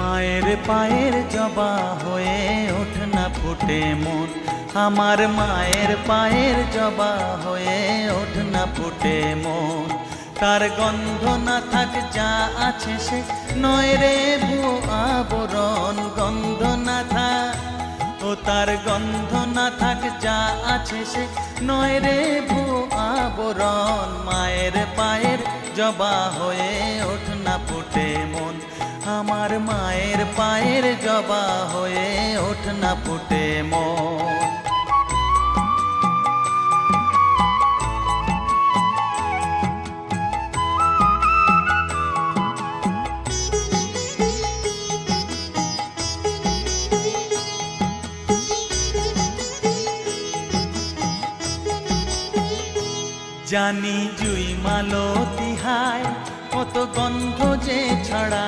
মায়ের পায়ের জবা হয়ে ওঠ না ফুটে মন, আমার মায়ের পায়ের জবা হয়ে ওঠ না ফুটে মন। তার গন্ধ না থাক যা আছে সে নয় রে ভুয়ো আবরণ, গন্ধ না থাক ও তার গন্ধ না থাক যা আছে সে নয় রে ভুয়ো আবরণ। মায়ের পায়ের জবা হয়ে ওঠ না ফুটে মন, আমার মায়ের পায়ের জবা হয়ে ওঠ না ফুটে মন। জানি জুই মালতি হায় কত গন্ধ যে ছড়া